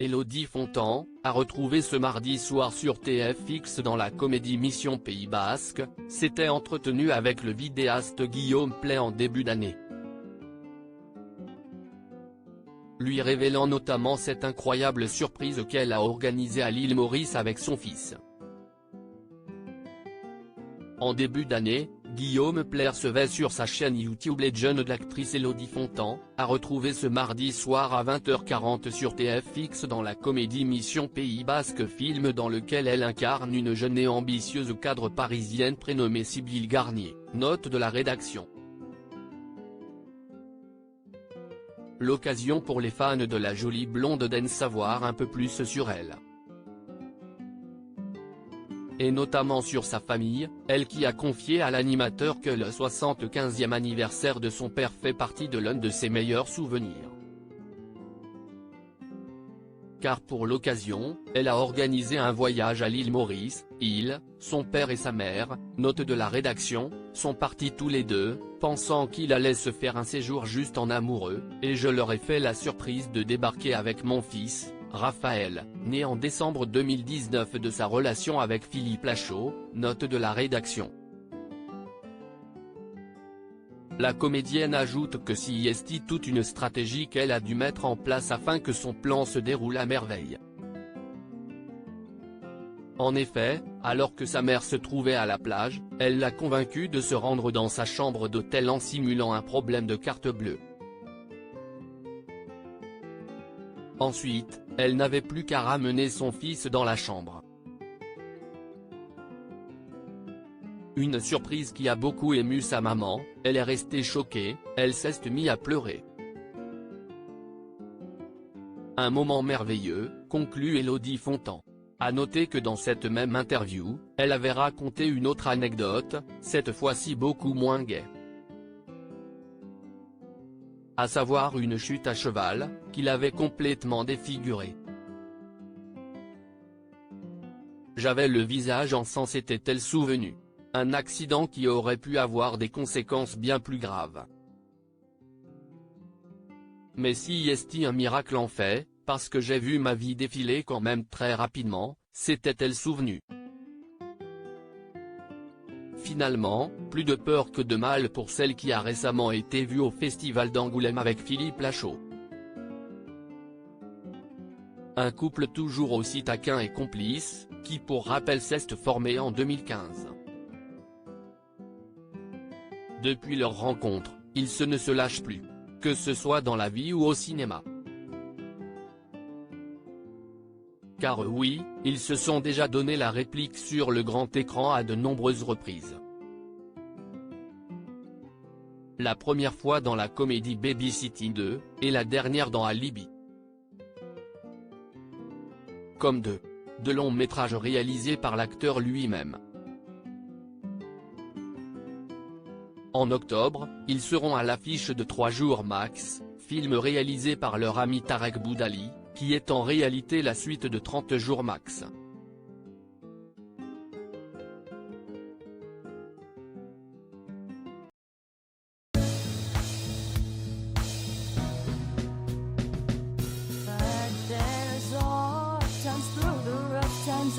Élodie Fontan, à retrouver ce mardi soir sur TFX dans la comédie Mission Pays Basque, s'était entretenue avec le vidéaste Guillaume Pley en début d'année. Lui révélant notamment cette incroyable surprise qu'elle a organisée à l'île Maurice avec son fils. En début d'année, Guillaume Pley recevait sur sa chaîne YouTube les jeunes de l'actrice Élodie Fontan, à retrouver ce mardi soir à 20h40 sur TFX dans la comédie Mission Pays Basque, film dans lequel elle incarne une jeune et ambitieuse cadre parisienne prénommée Sybille Garnier, note de la rédaction. L'occasion pour les fans de la jolie blonde d'en savoir un peu plus sur elle. Et notamment sur sa famille, elle qui a confié à l'animateur que le 75e anniversaire de son père fait partie de l'un de ses meilleurs souvenirs. Car pour l'occasion, elle a organisé un voyage à l'île Maurice, son père et sa mère, note de la rédaction, sont partis tous les deux, pensant qu'il allait se faire un séjour juste en amoureux, et je leur ai fait la surprise de débarquer avec mon fils, Raphaël, né en décembre 2019 de sa relation avec Philippe Lachaud, note de la rédaction. La comédienne ajoute que c'est toute une stratégie qu'elle a dû mettre en place afin que son plan se déroule à merveille. En effet, alors que sa mère se trouvait à la plage, elle l'a convaincue de se rendre dans sa chambre d'hôtel en simulant un problème de carte bleue. Ensuite, elle n'avait plus qu'à ramener son fils dans la chambre. Une surprise qui a beaucoup ému sa maman, elle est restée choquée, elle s'est mise à pleurer. Un moment merveilleux, conclut Élodie Fontan. À noter que dans cette même interview, elle avait raconté une autre anecdote, cette fois-ci beaucoup moins gaie. À savoir une chute à cheval, qui l'avait complètement défigurée. J'avais le visage en sang, s'était-elle souvenue. Un accident qui aurait pu avoir des conséquences bien plus graves. Mais c'est un miracle en fait, parce que j'ai vu ma vie défiler quand même très rapidement, s'était-elle souvenue. Finalement, plus de peur que de mal pour celle qui a récemment été vue au Festival d'Angoulême avec Philippe Lachaud. Un couple toujours aussi taquin et complice, qui pour rappel s'est formé en 2015. Depuis leur rencontre, ils ne se lâchent plus, que ce soit dans la vie ou au cinéma. Car oui, ils se sont déjà donné la réplique sur le grand écran à de nombreuses reprises. La première fois dans la comédie Babysitting 2, et la dernière dans Alibi. Comme de longs métrages réalisés par l'acteur lui-même. En octobre, ils seront à l'affiche de 3 jours max, film réalisé par leur ami Tarek Boudali, qui est en réalité la suite de 30 jours max. But there's all times through the rough times